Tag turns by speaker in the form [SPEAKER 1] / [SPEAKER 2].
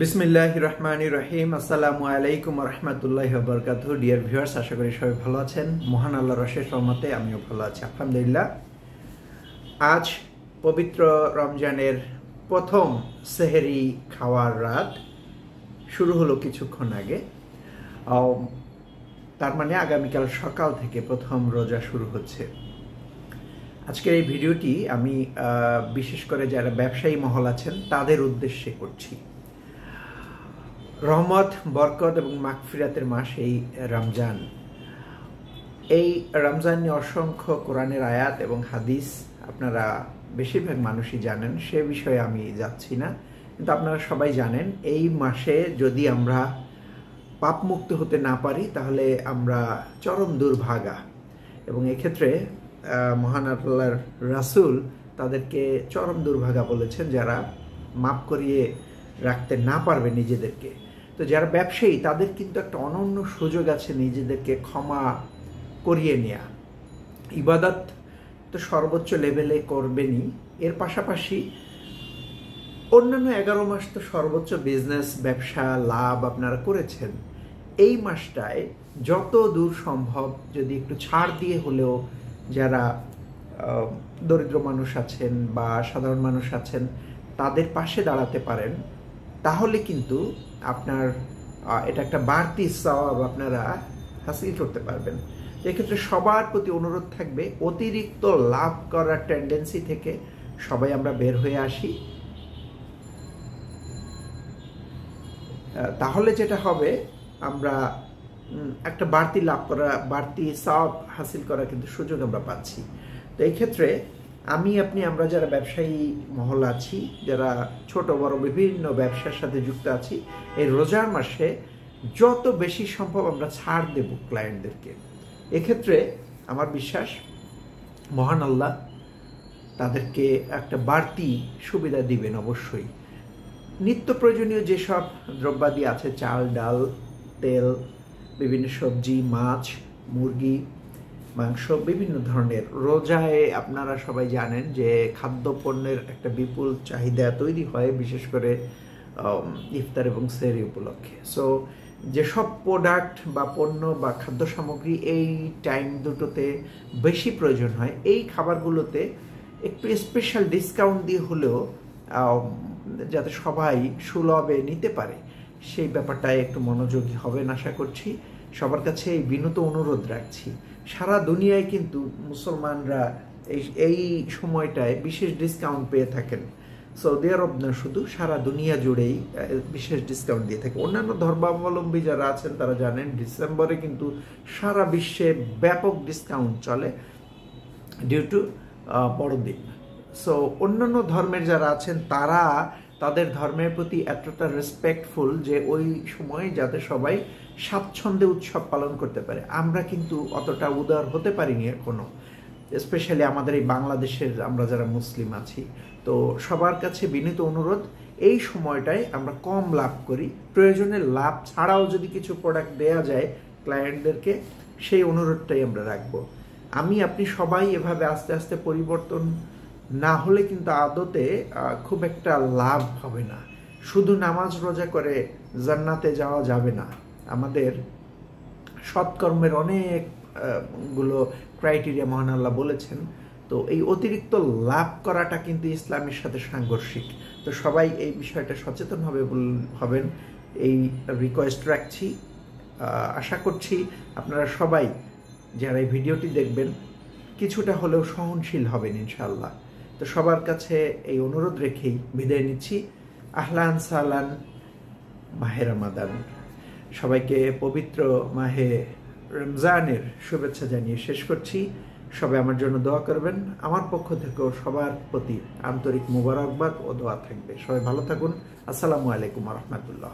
[SPEAKER 1] বিসমিল্লাহির রহমানির রহিম। আসসালামু আলাইকুম রহমতুল্লাহি ওয়া বারাকাতুহু। ডিয়ার ভিউয়ার্স, আশা করি সবাই ভালো আছেন। মহান আল্লাহর অশেষ রহমতে আমিও ভালো আছি, আলহামদুলিল্লাহ। আজ পবিত্র রমজানের প্রথম সেহরি খাওয়ার রাত শুরু হলো কিছুক্ষণ আগে। তার মানে আগামীকাল সকাল থেকে প্রথম রোজা শুরু হচ্ছে। আজকের এই ভিডিওটি আমি বিশেষ করে যারা ব্যবসায়ী মহল আছেন তাদের উদ্দেশ্যে করছি। রহমত, বরকত এবং মাগফিরাতের মাস এই রমজান। এই রমজান নিয়ে অসংখ্য কোরআনের আয়াত এবং হাদিস আপনারা বেশিরভাগ মানুষই জানেন, সে বিষয়ে আমি যাচ্ছি না। কিন্তু আপনারা সবাই জানেন এই মাসে যদি আমরা পাপমুক্ত হতে না পারি তাহলে আমরা চরম দুর্ভাগা। এবং এক্ষেত্রে মহান আল্লাহর রাসূল তাদেরকে চরম দুর্ভাগা বলেছেন যারা মাপ করিয়ে রাখতে না পারবে নিজেদেরকে। তো যারা ব্যবসায়ী তাদের কিন্তু একটা অনন্য সুযোগ আছে নিজেদেরকে ক্ষমা করিয়ে নেওয়া। ইবাদত তো সর্বোচ্চ লেভেলে করবেনই, এর পাশাপাশি অন্যান্য 11 মাস তো সর্বোচ্চ বিজনেস ব্যবসা লাভ আপনারা করেছেন। এই মাসটায় যত দূর সম্ভব যদি একটু ছাড় দিয়ে হলেও যারা দরিদ্র মানুষ আছেন বা সাধারণ মানুষ আছেন তাদের পাশে দাঁড়াতে পারেন, তাহলে কিন্তু আপনার এটা একটা বাড়তি সওয়াব আপনারা হাসিল করতে পারবেন। এক্ষেত্রে সবার প্রতি অনুরোধ থাকবে অতিরিক্ত লাভ করার টেন্ডেন্সি থেকে সবাই আমরা বের হয়ে আসি। তাহলে যেটা হবে, আমরা একটা বাড়তি লাভ করা, বাড়তি সওয়াব হাসিল করার কিন্তু সুযোগ আমরা পাচ্ছি। তো এই ক্ষেত্রে আমরা যারা ব্যবসায়ী মহল আছি, যারা ছোট বড় বিভিন্ন ব্যবসার সাথে যুক্ত আছি, এই রোজার মাসে যত বেশি সম্ভব আমরা ছাড় দেব ক্লায়েন্টদেরকে। এক্ষেত্রে আমার বিশ্বাস মহান আল্লাহ তাদেরকে একটা বাড়তি সুবিধা দিবেন অবশ্যই। নিত্য প্রয়োজনীয় যেসব দ্রব্যাদি আছে, চাল ডাল তেল, বিভিন্ন সবজি, মাছ, মুরগি, মাংস, বিভিন্ন ধরনের, রোজায় আপনারা সবাই জানেন যে খাদ্যপণ্যের একটা বিপুল চাহিদা তৈরি হয়, বিশেষ করে ইফতার এবং সেহরি উপলক্ষে। সো যেসব প্রোডাক্ট বা পণ্য বা খাদ্য সামগ্রী এই টাইম দুটোতে বেশি প্রয়োজন হয়, এই খাবারগুলোতে একটু স্পেশাল ডিসকাউন্ট দিয়ে হলেও যাতে সবাই সুলভে নিতে পারে সেই ব্যাপারটায় একটু মনোযোগী হবেন আশা করছি। সবার কাছে এই বিনীত অনুরোধ রাখছি। সারা দুনিয়ায় কিন্তু মুসলমানরা এই সময়টায় বিশেষ ডিসকাউন্ট পেয়ে থাকেন। সৌদি আরব না, শুধু সারা দুনিয়া জুড়েই বিশেষ ডিসকাউন্ট দিয়ে থাকে। অন্যান্য ধর্মাবলম্বী যারা আছেন তারা জানেন ডিসেম্বরে কিন্তু সারা বিশ্বে ব্যাপক ডিসকাউন্ট চলে ডিউ টু বড়দিন। সো অন্যান্য ধর্মের যারা আছেন তারা তাদের ধর্মের প্রতি এতটা রেসপেক্টফুল যে ওই সময় যাতে সবাই স্বাচ্ছন্দ্যে উৎসব পালন করতে পারে। আমরা কিন্তু অতটা উদার হতে পারিনি এখনো, স্পেশালি আমাদের এই বাংলাদেশের আমরা যারা মুসলিম আছি। তো সবার কাছে বিনীত অনুরোধ, এই সময়টায় আমরা কম লাভ করি, প্রয়োজনে লাভ ছাড়াও যদি কিছু প্রোডাক্ট দেয়া যায় ক্লায়েন্টদেরকে, সেই অনুরোধটাই আমরা রাখবো। আপনি সবাই এভাবে আস্তে আস্তে পরিবর্তন না হলে কিন্তু আদতে খুব একটা লাভ হবে না। শুধু নামাজ রোজা করে জান্নাতে যাওয়া যাবে না। আমাদের সৎকর্মের অনেকগুলো ক্রাইটেরিয়া মহান আল্লাহ বলেছেন। তো এই অতিরিক্ত লাভ করাটা কিন্তু ইসলামের সাথে সাংঘর্ষিক। তো সবাই এই বিষয়টা সচেতন হবেন এই রিকোয়েস্ট রাখছি। আশা করছি আপনারা সবাই যারা এই ভিডিওটি দেখবেন কিছুটা হলেও সহনশীল হবেন ইনশাআল্লাহ। তো সবার কাছে এই অনুরোধ রেখেই বিদায় নিচ্ছি। আহলান সাহলান, মাহে রমাদান। সবাইকে পবিত্র মাহে রমজানের শুভেচ্ছা জানিয়ে শেষ করছি। সবাই আমার জন্য দোয়া করবেন। আমার পক্ষ থেকেও সবার প্রতি আন্তরিক মোবারকবাদ ও দোয়া থাকবে। সবাই ভালো থাকুন। আসসালামু আলাইকুম রহমতুল্লাহ।